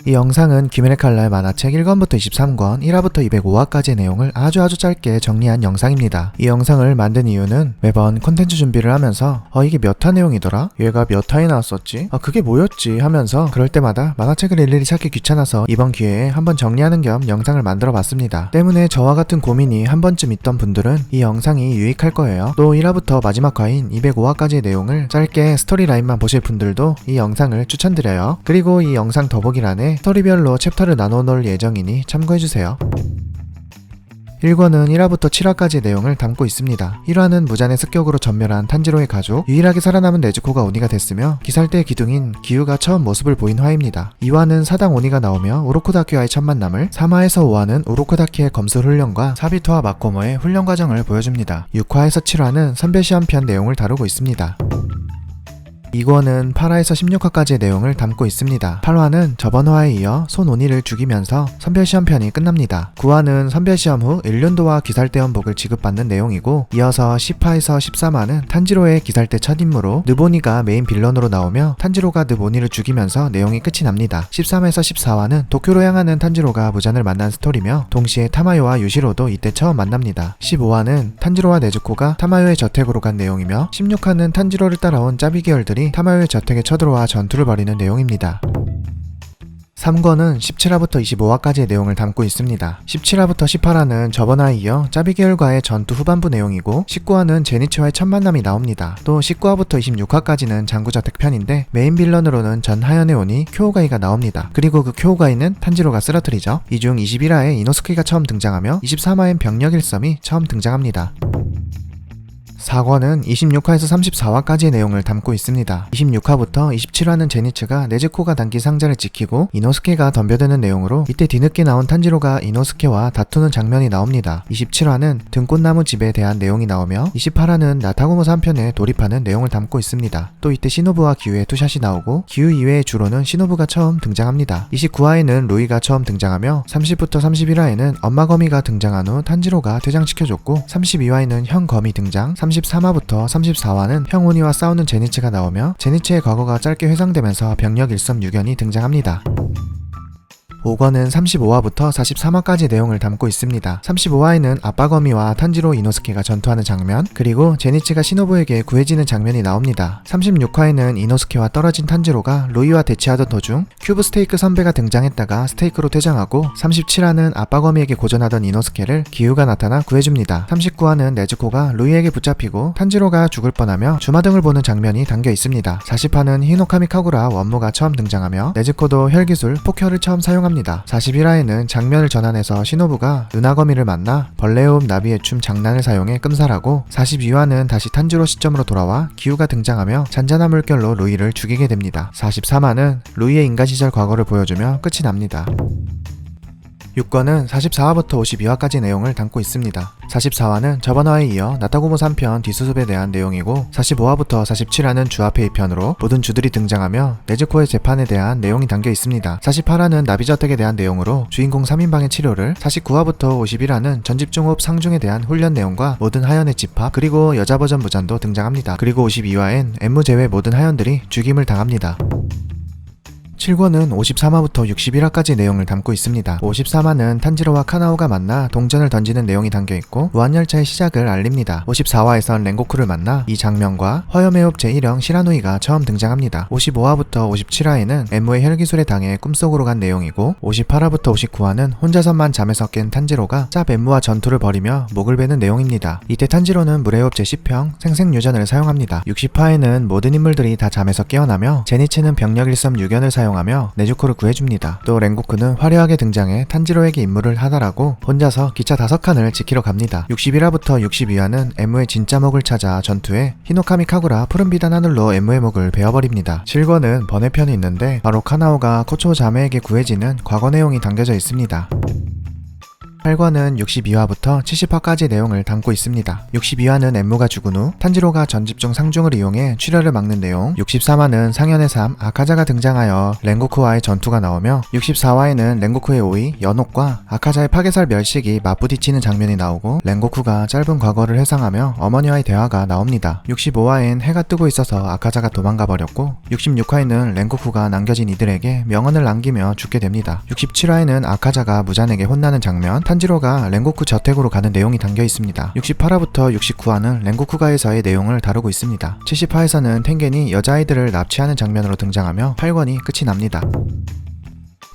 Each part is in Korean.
이 영상은 귀멸의 칼날 만화책 1권부터 23권, 1화부터 205화까지의 내용을 아주 짧게 정리한 영상입니다. 이 영상을 만든 이유는 매번 콘텐츠 준비를 하면서 이게 몇 화 내용이더라? 얘가 몇 화에 나왔었지? 그게 뭐였지? 하면서 그럴 때마다 만화책을 일일이 찾기 귀찮아서 이번 기회에 한번 정리하는 겸 영상을 만들어 봤습니다. 때문에 저와 같은 고민이 한 번쯤 있던 분들은 이 영상이 유익할 거예요. 또 1화부터 마지막 화인 205화까지의 내용을 짧게 스토리라인만 보실 분들도 이 영상을 추천드려요. 그리고 이 영상 더보기란에 스토리별로 챕터를 나눠 놓을 예정이니 참고해주세요. 1권은 1화부터 7화까지의 내용을 담고 있습니다. 1화는 무잔의 습격으로 전멸한 탄지로의 가족, 유일하게 살아남은 네즈코가 오니가 됐으며 기살대의 기둥인 기우가 처음 모습을 보인 화입니다. 2화는 사당 오니가 나오며 우로코다키와의 첫 만남을, 3화에서 5화는 우로코다키의 검술 훈련과 사비토와 마코모의 훈련 과정을 보여줍니다. 6화에서 7화는 선별시험편 내용을 다루고 있습니다. 2권은 8화에서 16화까지의 내용을 담고 있습니다. 8화는 저번 화에 이어 손오니를 죽이면서 선별시험편이 끝납니다. 9화는 선별시험 후 일륜도와 기살대원복을 지급받는 내용이고, 이어서 10화에서 13화는 탄지로의 기살대 첫 임무로 느보니가 메인 빌런으로 나오며 탄지로가 느보니를 죽이면서 내용이 끝이 납니다. 13화에서 14화는 도쿄로 향하는 탄지로가 무잔을 만난 스토리며, 동시에 타마요와 유시로도 이때 처음 만납니다. 15화는 탄지로와 네즈코가 타마요의 저택으로 간 내용이며, 16화는 탄지로를 따라온 짜비 계열들이 타마요의 저택에 쳐들어와 전투를 벌이는 내용입니다. 3권은 17화부터 25화까지의 내용을 담고 있습니다. 17화부터 18화는 저번화에 이어 짜비 계열과의 전투 후반부 내용이고, 19화는 제니치와의 첫 만남이 나옵니다. 또 19화부터 26화까지는 장구저택 편인데, 메인 빌런으로는 전 하연의 오니 쿄오가이가 나옵니다. 그리고 그 쿄오가이는 탄지로가 쓰러뜨리죠. 이 중 21화에 이노스케가 처음 등장하며 23화엔 병력 일섬이 처음 등장합니다. 4권은 26화에서 34화까지의 내용을 담고 있습니다. 26화부터 27화는 제니츠가 네즈코가 담긴 상자를 지키고 이노스케가 덤벼드는 내용으로, 이때 뒤늦게 나온 탄지로가 이노스케와 다투는 장면이 나옵니다. 27화는 등꽃나무 집에 대한 내용이 나오며, 28화는 나타구모 3편에 돌입하는 내용을 담고 있습니다. 또 이때 시노부와 기우의 투샷이 나오고, 기우 이외의 주로는 시노부가 처음 등장합니다. 29화에는 루이가 처음 등장하며, 30부터 31화에는 엄마 거미가 등장한 후 탄지로가 퇴장시켜줬고, 32화에는 형 거미 등장, 33화부터 34화는 형오니와 싸우는 제니츠가 나오며, 제니츠의 과거가 짧게 회상되면서 병력 일섬 유견이 등장합니다. 5권은 35화부터 43화까지 내용을 담고 있습니다. 35화에는 아빠 거미와 탄지로 이노스케가 전투하는 장면, 그리고 제니츠가 시노부에게 구해지는 장면이 나옵니다. 36화에는 이노스케와 떨어진 탄지로가 루이와 대치하던 도중 큐브 스테이크 선배가 등장했다가 스테이크로 퇴장하고, 37화는 아빠 거미에게 고전하던 이노스케를 기우가 나타나 구해줍니다. 39화는 네즈코가 루이에게 붙잡히고 탄지로가 죽을 뻔하며 주마등을 보는 장면이 담겨 있습니다. 40화는 히노카미 카구라 원무가 처음 등장하며, 네즈코도 혈기술 폭혈을 처음 사용합니다. 41화에는 장면을 전환해서 시노부가 은하거미를 만나 벌레호흡 나비의 춤 장난을 사용해 끔살하고, 42화는 다시 탄지로 시점으로 돌아와 기우가 등장하며 잔잔한 물결로 루이를 죽이게 됩니다. 43화는 루이의 인간 시절 과거를 보여주며 끝이 납니다. 6권은 44화부터 52화까지 내용을 담고 있습니다. 44화는 저번화에 이어 나타구모 3편 뒷수습에 대한 내용이고, 45화부터 47화는 주화페이 편으로 모든 주들이 등장하며 네즈코의 재판에 대한 내용이 담겨 있습니다. 48화는 나비저택에 대한 내용으로 주인공 3인방의 치료를, 49화부터 51화는 전집중호흡 상중에 대한 훈련 내용과 모든 하연의 집합, 그리고 여자 버전 무잔도 등장합니다. 그리고 52화엔 엠무 제외 모든 하연들이 죽임을 당합니다. 7권은 53화부터 61화까지 내용을 담고 있습니다. 53화는 탄지로와 카나오가 만나 동전을 던지는 내용이 담겨있고, 무한열차의 시작을 알립니다. 54화에선 렌고쿠를 만나 이 장면과 화염의흡 제1형 시라노이가 처음 등장합니다. 55화부터 57화에는 엠무의 혈기술에 당해 꿈속으로 간 내용이고, 58화부터 59화는 혼자서만 잠에서 깬 탄지로가 짭 엠무와 전투를 벌이며 목을 베는 내용입니다. 이때 탄지로는 물의흡 제10형 생생유전을 사용합니다. 60화에는 모든 인물들이 다 잠에서 깨어나며, 제니츠는 병력 일섬 유견을 사용하며 네즈코를 구해줍니다. 또 렌고쿠는 화려하게 등장해 탄지로에게 임무를 하달하고 혼자서 기차 5칸을 지키러 갑니다. 61화부터 62화는 엠무의 진짜 목을 찾아 전투해 히노카미 카구라 푸른 비단 하늘로 엠무의 목을 베어버립니다. 7권은 번외편이 있는데, 바로 카나오가 코초 자매에게 구해지는 과거 내용이 담겨져 있습니다. 8권은 62화부터 70화까지 내용을 담고 있습니다. 62화는 엠무가 죽은 후 탄지로가 전집 중 상중을 이용해 출혈을 막는 내용, 63화는 상현의 삶 아카자가 등장하여 렌고쿠와의 전투가 나오며 64화에는 렌고쿠의 오이 연옥과 아카자의 파괴살 멸식이 맞부딪히는 장면이 나오고 렌고쿠가 짧은 과거를 회상하며 어머니와의 대화가 나옵니다. 65화엔 해가 뜨고 있어서 아카자가 도망가 버렸고 66화에는 렌고쿠가 남겨진 이들에게 명언을 남기며 죽게 됩니다. 67화에는 아카자가 무잔에게 혼나는 장면, 탄지로가 렌고쿠 저택으로 가는 내용이 담겨 있습니다. 68화부터 69화는 렌고쿠가에서의 내용을 다루고 있습니다. 70화에서는 텐겐이 여자아이들을 납치하는 장면으로 등장하며 8권이 끝이 납니다.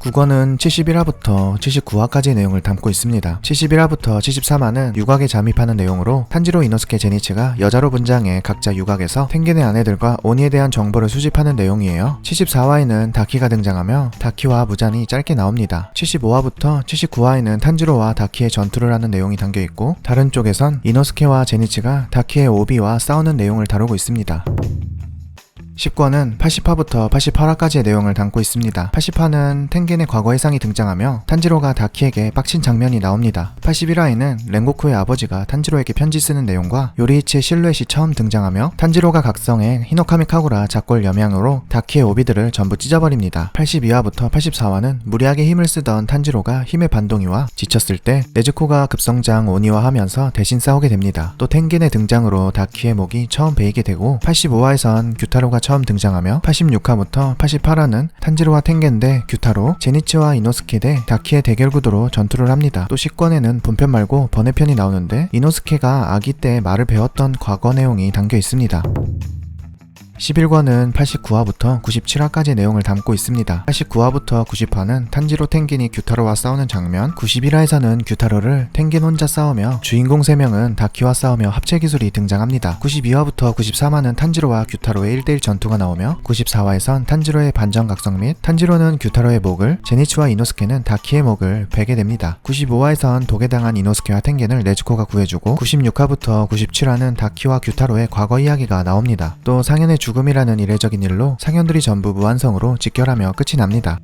9권은 71화부터 79화까지의 내용을 담고 있습니다. 71화부터 73화는 유곽에 잠입하는 내용으로 탄지로, 이노스케, 제니치가 여자로 분장해 각자 유곽에서 텐겐의 아내들과 오니에 대한 정보를 수집하는 내용이에요. 74화에는 다키가 등장하며 다키와 무잔이 짧게 나옵니다. 75화부터 79화에는 탄지로와 다키의 전투를 하는 내용이 담겨 있고 다른 쪽에선 이노스케와 제니치가 다키의 오비와 싸우는 내용을 다루고 있습니다. 10권은 80화부터 88화까지의 내용을 담고 있습니다. 80화는 텐겐의 과거 회상이 등장하며 탄지로가 다키에게 빡친 장면이 나옵니다. 81화에는 렌고쿠의 아버지가 탄지로에게 편지 쓰는 내용과 요리이치의 실루엣이 처음 등장하며 탄지로가 각성해 히노카미 카구라 작골 염향으로 다키의 오비들을 전부 찢어버립니다. 82화부터 84화는 무리하게 힘을 쓰던 탄지로가 힘의 반동이와 지쳤을 때 네즈코가 급성장 오니와 하면서 대신 싸우게 됩니다. 또 텐겐의 등장으로 다키의 목이 처음 베이게 되고 85화에선 규타로가 처음 등장하며 86화부터 88화는 탄지로와 텐겐 대 규타로, 제니치와 이노스케 대 다키의 대결 구도로 전투를 합니다. 또 10권에는 본편 말고 번외편이 나오는데 이노스케가 아기 때 말을 배웠던 과거 내용이 담겨 있습니다. 11권은 89화부터 97화까지 내용을 담고 있습니다. 89화부터 90화는 탄지로, 텐겐이 규타로와 싸우는 장면, 91화에서는 규타로를 텐겐 혼자 싸우며 주인공 3명은 다키와 싸우며 합체 기술이 등장합니다. 92화부터 93화는 탄지로와 규타로의 1대1 전투가 나오며 94화에선 탄지로의 반전 각성 및 탄지로는 규타로의 목을, 제니치와 이노스케는 다키의 목을 베게 됩니다. 95화에선 독에당한 이노스케와 텐겐을 네즈코가 구해주고 96화부터 97화는 다키와 규타로의 과거 이야기가 나옵니다. 또 상현의 죽음이라는 이례적인 일로 상현들이 전부 무한성으로 직결하며 끝이 납니다.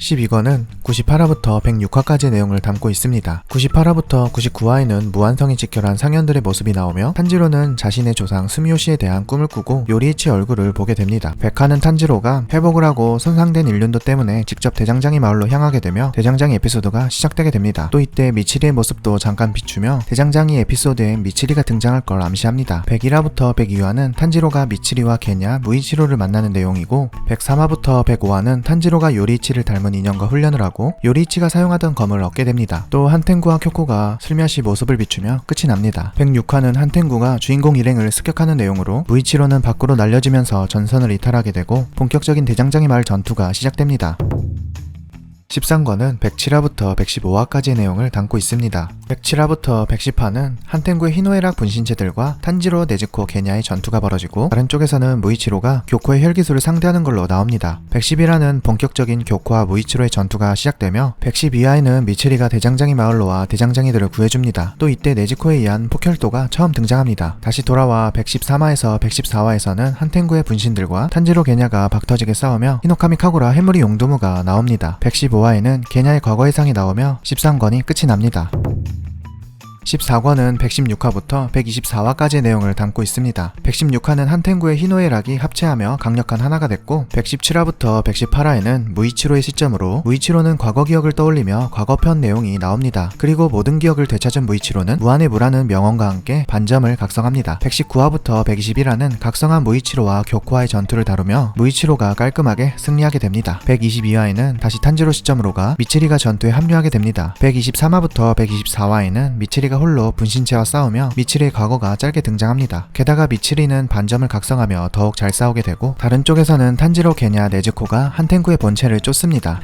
12권은 98화부터 106화까지의 내용을 담고 있습니다. 98화부터 99화에는 무한성이 직결한 상현들의 모습이 나오며 탄지로는 자신의 조상 스미요시에 대한 꿈을 꾸고 요리이치 얼굴을 보게 됩니다. 백화는 탄지로가 회복을 하고 손상된 일륜도 때문에 직접 대장장이 마을로 향하게 되며 대장장이 에피소드가 시작되게 됩니다. 또 이때 미치리의 모습도 잠깐 비추며 대장장이 에피소드엔 미치리가 등장할 걸 암시합니다. 101화부터 102화는 탄지로가 미치리와 게냐, 무이치로를 만나는 내용이고 103화부터 105화는 탄지로가 요리이치를 닮은 인형과 훈련을 하고 요리이치가 사용하던 검을 얻게 됩니다. 또 한텐구와 쿄코가 슬며시 모습을 비추며 끝이 납니다. 106화는 한텐구가 주인공 일행을 습격하는 내용으로 무이치로는 밖으로 날려지면서 전선을 이탈하게 되고 본격적인 대장장이 마을 전투가 시작됩니다. 13권은 107화부터 115화까지의 내용을 담고 있습니다. 107화부터 110화는 한텐구의 희노애락 분신체들과 탄지로, 네즈코, 게냐의 전투가 벌어지고 다른 쪽에서는 무이치로가 교코의 혈기술을 상대하는 걸로 나옵니다. 111화는 본격적인 교코와 무이치로의 전투가 시작되며 112화에는 미치리가 대장장이 마을로 와 대장장이들을 구해줍니다. 또 이때 네즈코에 의한 폭혈도가 처음 등장합니다. 다시 돌아와 113화에서 114화에서는 한텐구의 분신들과 탄지로, 게냐가 박터지게 싸우며 히노카미 카구라 해무리 용두무가 나옵니다. 115화에는 게냐의 과거 회상이 나오며 13권이 끝이 납니다. 14권은 116화부터 124화까지의 내용을 담고 있습니다. 116화는 한텐구의 희노애락이 합체하며 강력한 하나가 됐고 117화부터 118화에는 무이치로의 시점으로 무이치로는 과거 기억을 떠올리며 과거편 내용이 나옵니다. 그리고 모든 기억을 되찾은 무이치로는 무한의 무라는 명언과 함께 반점을 각성합니다. 119화부터 121화는 각성한 무이치로와 교코와의 전투를 다루며 무이치로가 깔끔하게 승리하게 됩니다. 122화에는 다시 탄지로 시점으로가 미치리가 전투에 합류하게 됩니다. 123화부터 124화에는 미치리가 홀로 분신체와 싸우며 미치리의 과거가 짧게 등장합니다. 게다가 미치리는 반점을 각성하며 더욱 잘 싸우게 되고 다른 쪽에서는 탄지로, 게냐, 네즈코가 한텐구의 본체를 쫓습니다.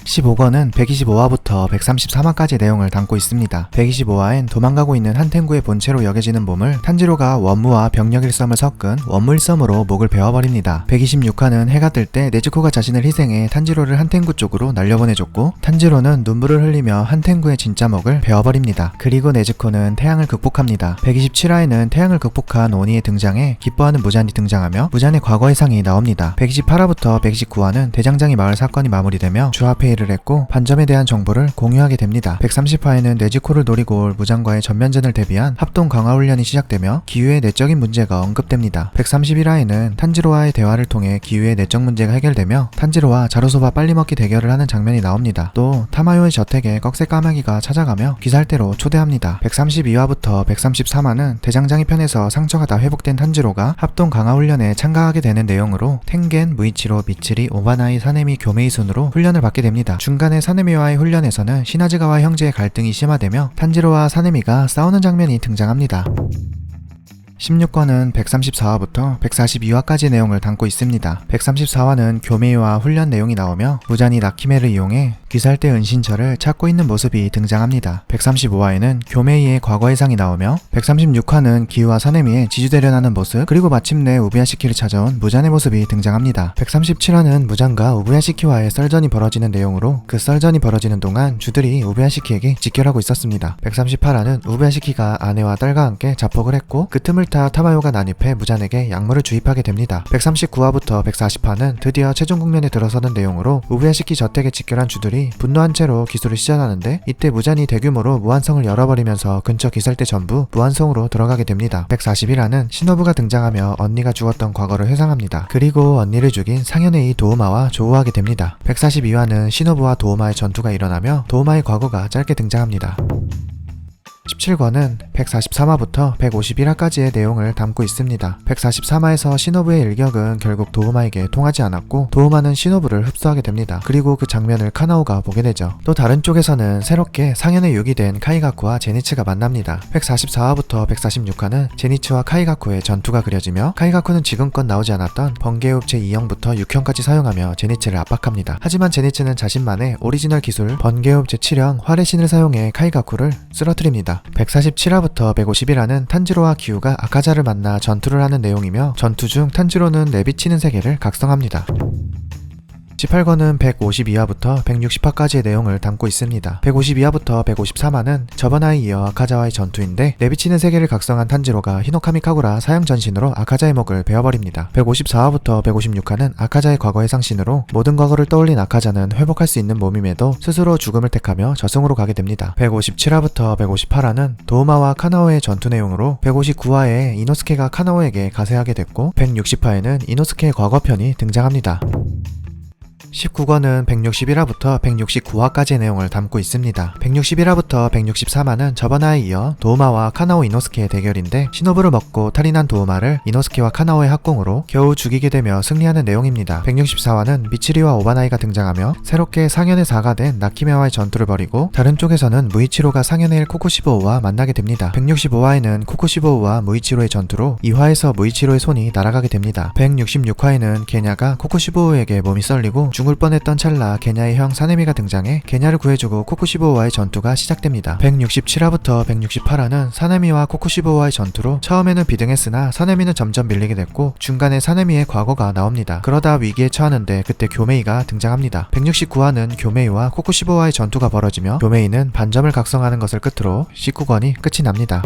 15권은 125화부터 133화까지 내용을 담고 있습니다. 125화엔 도망가고 있는 한텐구의 본체로 여겨지는 몸을 탄지로가 원무와 병력 일섬을 섞은 원무 일섬으로 목을 베어버립니다. 126화는 해가 뜰 때 네즈코가 자신을 희생해 탄지로를 한텐구 쪽으로 날려보내줬고 탄지로는 눈물을 흘리며 한텐구의 진짜 목을 베어버립니다. 그리고 네즈코는 태양을 극복합니다. 127화에는 태양을 극복한 오니에 등장해 기뻐하는 무잔이 등장하며 무잔의 과거 회상이 나옵니다. 128화부터 129화는 대장장이 마을 사건이 마무리되며 주 앞에 회의를 했고 반점에 대한 정보를 공유하게 됩니다. 130화에는 네즈코를 노리고 올 무장과의 전면전을 대비한 합동 강화 훈련이 시작되며 기유의 내적인 문제가 언급됩니다. 131화에는 탄지로와의 대화를 통해 기유의 내적 문제가 해결되며 탄지로와 자루소바 빨리 먹기 대결을 하는 장면이 나옵니다. 또 타마요의 저택에 꺽쇠 까마귀가 찾아가며 기살대로 초대합니다. 132화부터 133화는 대장장이 편에서 상처가 다 회복된 탄지로가 합동 강화 훈련에 참가하게 되는 내용으로 텐겐, 무이치로, 미츠리, 오바나이, 사네미, 교메이 순으로 훈련을 받게 됩니다. 중간에 사네미와의 훈련에서는 시나즈가와 형제의 갈등이 심화되며 탄지로와 사네미가 싸우는 장면이 등장합니다. 16권은 134화부터 142화까지 내용을 담고 있습니다. 134화는 교메이와 훈련 내용이 나오며 무잔이 나키메를 이용해 귀살대 은신처를 찾고 있는 모습이 등장합니다. 135화에는 교메이의 과거 회상이 나오며 136화는 기우와 사네미의 지주대련하는 모습 그리고 마침내 우부야시키를 찾아온 무잔의 모습이 등장합니다. 137화는 무잔과 우부야시키와의 썰전이 벌어지는 내용으로 그 썰전이 벌어지는 동안 주들이 우부야시키에게 직결하고 있었습니다. 138화는 우부야시키가 아내와 딸과 함께 자폭을 했고 그 틈을 타 타마요가 난입해 무잔에게 약물을 주입하게 됩니다. 139화부터 140화는 드디어 최종 국면에 들어서는 내용으로 우부야시키 저택에 직결한 주들이 분노한 채로 기술을 시전하는데 이때 무잔이 대규모로 무한성을 열어버리면서 근처 기살대 전부 무한성으로 들어가게 됩니다. 141화는 시노부가 등장하며 언니가 죽었던 과거를 회상합니다. 그리고 언니를 죽인 상현의 도우마와 조우하게 됩니다. 142화는 시노부와 도우마의 전투가 일어나며 도우마의 과거가 짧게 등장합니다. 17권은 143화부터 151화까지의 내용을 담고 있습니다. 143화에서 시노부의 일격은 결국 도우마에게 통하지 않았고 도우마는 시노부를 흡수하게 됩니다. 그리고 그 장면을 카나오가 보게 되죠. 또 다른 쪽에서는 새롭게 상현의 육이 된 카이가쿠와 제니츠가 만납니다. 144화부터 146화는 제니츠와 카이가쿠의 전투가 그려지며 카이가쿠는 지금껏 나오지 않았던 번개흡 제2형부터 6형까지 사용하며 제니츠를 압박합니다. 하지만 제니츠는 자신만의 오리지널 기술 번개흡 제7형 활의 신을 사용해 카이가쿠를 쓰러뜨립니다. 147화부터 151화는 탄지로와 기우가 아카자를 만나 전투를 하는 내용이며 전투 중 탄지로는 내비치는 세계를 각성합니다. 18권은 152화부터 160화까지의 내용을 담고 있습니다. 152화부터 153화는 저번화에 이어 아카자와의 전투인데 내비치는 세계를 각성한 탄지로가 히노카미 카구라 사형 전신으로 아카자의 목을 베어버립니다. 154화부터 156화는 아카자의 과거 해상신으로 모든 과거를 떠올린 아카자는 회복할 수 있는 몸임에도 스스로 죽음을 택하며 저승으로 가게 됩니다. 157화부터 158화는 도우마와 카나오의 전투 내용으로 159화에 이노스케가 카나오에게 가세하게 됐고 160화에는 이노스케의 과거편이 등장합니다. 19권은 161화부터 169화까지의 내용을 담고 있습니다. 161화부터 163화는 저번화에 이어 도우마와 카나오 이노스케의 대결인데 시노부를 먹고 탈이 난 도우마를 이노스케와 카나오의 합공으로 겨우 죽이게 되며 승리하는 내용입니다. 164화는 미츠리와 오바나이가 등장하며 새롭게 상현의 4가 된 나키메와의 전투를 벌이고 다른 쪽에서는 무이치로가 상현의 1 코코시보우와 만나게 됩니다. 165화에는 코코시보우와 무이치로의 전투로 2화에서 무이치로의 손이 날아가게 됩니다. 166화에는 게냐가 코코시보우에게 몸이 썰리고 죽을 뻔했던 찰나 게냐의 형 사네미가 등장해 게냐를 구해주고 코코시보우와의 전투가 시작됩니다. 167화부터 168화는 사네미와 코코시보우와의 전투로 처음에는 비등했으나 사네미는 점점 밀리게 됐고 중간에 사네미의 과거가 나옵니다. 그러다 위기에 처하는데 그때 교메이가 등장합니다. 169화는 교메이와 코코시보우와의 전투가 벌어지며 교메이는 반점을 각성하는 것을 끝으로 19권이 끝이 납니다.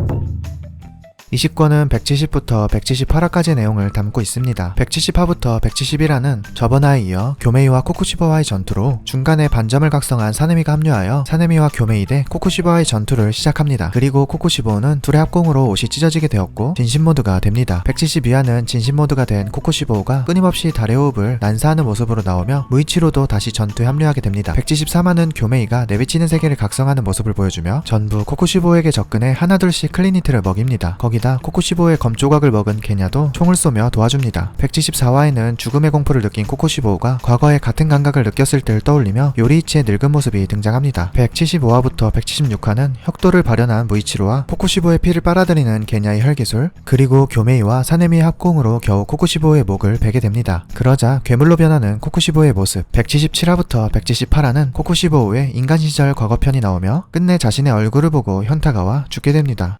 20권은 170부터 178화까지의 내용을 담고 있습니다. 170화부터 171화는 저번화에 이어 교메이와 코코시보와의 전투로 중간에 반점을 각성한 사네미가 합류하여 사네미와 교메이 대 코코시보와의 전투를 시작합니다. 그리고 코코시보우는 둘의 합공으로 옷이 찢어지게 되었고 진심모드가 됩니다. 172화는 진심모드가 된 코코시보우가 끊임없이 달의 호흡을 난사하는 모습으로 나오며 무이치로도 다시 전투에 합류하게 됩니다. 173화는 교메이가 내비치는 세계를 각성하는 모습을 보여주며 전부 코코시보우에게 접근해 하나둘씩 클리니트를 먹입니다. 거기다 코코시보우의 검조각을 먹은 게냐도 총을 쏘며 도와줍니다. 174화에는 죽음의 공포를 느낀 코코시보우가 과거에 같은 감각을 느꼈을 때를 떠올리며 요리이치의 늙은 모습이 등장합니다. 175화부터 176화는 혁도를 발현한 무이치로와 코코시보우의 피를 빨아들이는 게냐의 혈기술 그리고 교메이와 사네미의 합공으로 겨우 코코시보우의 목을 베게 됩니다. 그러자 괴물로 변하는 코코시보우의 모습 177화부터 178화는 코코시보우의 인간 시절 과거편이 나오며 끝내 자신의 얼굴을 보고 현타가와 죽게 됩니다.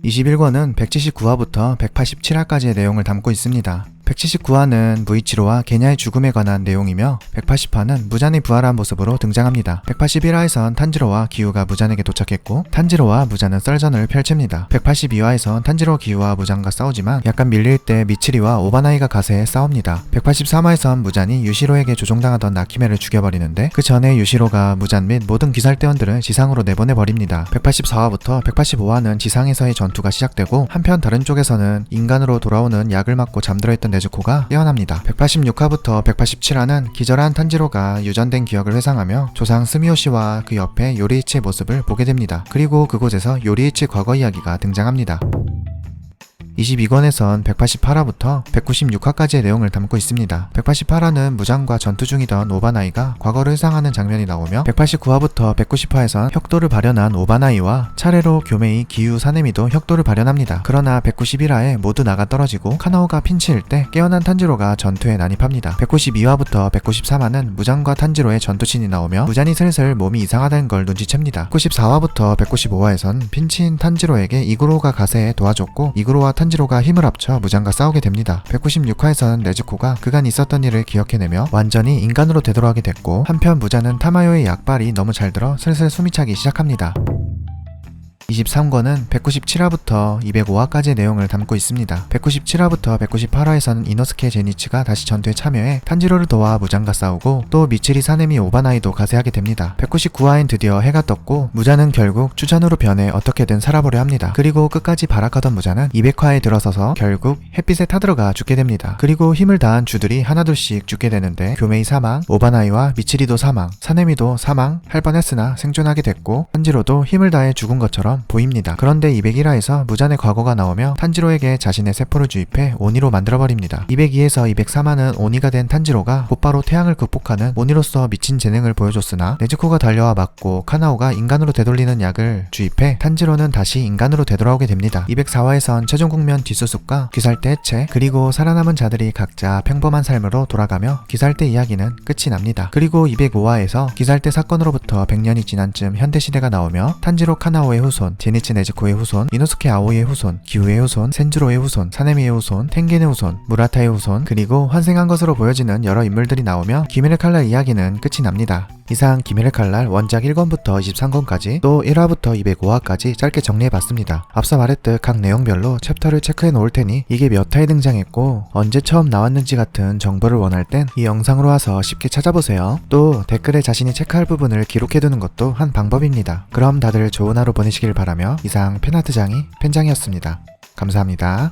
21권은 179화부터 187화까지의 내용을 담고 있습니다. 179화는 무이치로와 게냐의 죽음에 관한 내용이며 180화는 무잔이 부활한 모습으로 등장합니다. 181화에선 탄지로와 기우가 무잔에게 도착했고 탄지로와 무잔은 썰전을 펼칩니다. 182화에선 탄지로 기우와 무잔과 싸우지만 약간 밀릴 때 미치리와 오바나이가 가세해 싸웁니다. 183화에선 무잔이 유시로에게 조종당하던 나키메를 죽여버리는데 그 전에 유시로가 무잔 및 모든 기살대원들을 지상으로 내보내버립니다. 184화부터 185화는 지상에서의 전투가 시작되고 한편 다른 쪽에서는 인간으로 돌아오는 약을 맞고 잠들어있던 네즈코가 깨어납니다. 186화부터 187화는 기절한 탄지로가 유전된 기억을 회상하며 조상 스미오씨와 그 옆에 요리이치의 모습을 보게 됩니다. 그리고 그곳에서 요리이치 과거 이야기가 등장합니다. 22권에선 188화부터 196화까지의 내용을 담고 있습니다. 188화는 무장과 전투 중이던 오바나이가 과거를 회상하는 장면이 나오며 189화부터 190화에선 혁도를 발현한 오바나이와 차례로 교메이, 기유, 사네미도 혁도를 발현합니다. 그러나 191화에 모두 나가 떨어지고 카나오가 핀치일 때 깨어난 탄지로가 전투에 난입합니다. 192화부터 193화는 무장과 탄지로의 전투신이 나오며 무장이 슬슬 몸이 이상하다는 걸 눈치챕니다. 94화부터 195화에선 핀치인 탄지로에게 이구로가 가세해 도와줬고 이구로와 탄지로가 힘을 합쳐 무장과 싸우게 됩니다. 196화에서는 네즈코가 그간 있었던 일을 기억해내며 완전히 인간으로 되돌아가게 됐고 한편 무자는 타마요의 약발이 너무 잘 들어 슬슬 숨이 차기 시작합니다. 23권은 197화부터 205화까지의 내용을 담고 있습니다. 197화부터 198화에서는 이노스케 제니츠가 다시 전투에 참여해 탄지로를 도와 무장과 싸우고 또 미치리, 사네미, 오바나이도 가세하게 됩니다. 199화엔 드디어 해가 떴고 무자는 결국 추잔으로 변해 어떻게든 살아보려 합니다. 그리고 끝까지 발악하던 무자는 200화에 들어서서 결국 햇빛에 타들어가 죽게 됩니다. 그리고 힘을 다한 주들이 하나둘씩 죽게 되는데 교메이 사망, 오바나이와 미치리도 사망, 사네미도 사망 할 뻔했으나 생존하게 됐고 탄지로도 힘을 다해 죽은 것처럼 보입니다. 그런데 201화에서 무잔의 과거가 나오며 탄지로에게 자신의 세포를 주입해 오니로 만들어버립니다. 202에서 203화는 오니가 된 탄지로가 곧바로 태양을 극복하는 오니로서 미친 재능을 보여줬으나 네즈코가 달려와 맞고 카나오가 인간으로 되돌리는 약을 주입해 탄지로는 다시 인간으로 되돌아오게 됩니다. 204화에선 최종 국면 뒷수습과 귀살대 해체 그리고 살아남은 자들이 각자 평범한 삶으로 돌아가며 귀살대 이야기는 끝이 납니다. 그리고 205화에서 귀살대 사건으로부터 100년이 지난 쯤 현대시대가 나오며 탄지로 카나오의 후손, 제니치 네즈코의 후손, 이노스케 아오이의 후손, 기우의 후손, 센주로의 후손, 사네미의 후손, 텐겐의 후손, 무라타의 후손 그리고 환생한 것으로 보여지는 여러 인물들이 나오며 기밀의 칼날 이야기는 끝이 납니다. 이상 기밀의 칼날 원작 1권부터 23권까지 또 1화부터 205화까지 짧게 정리해봤습니다. 앞서 말했듯 각 내용별로 챕터를 체크해 놓을 테니 이게 몇 화에 등장했고 언제 처음 나왔는지 같은 정보를 원할 땐 이 영상으로 와서 쉽게 찾아보세요. 또 댓글에 자신이 체크할 부분을 기록해두는 것도 한 방법입니다. 그럼 다들 좋은 하루 보내시길 바라며 이상 팬아트장이 팬장이었습니다. 감사합니다.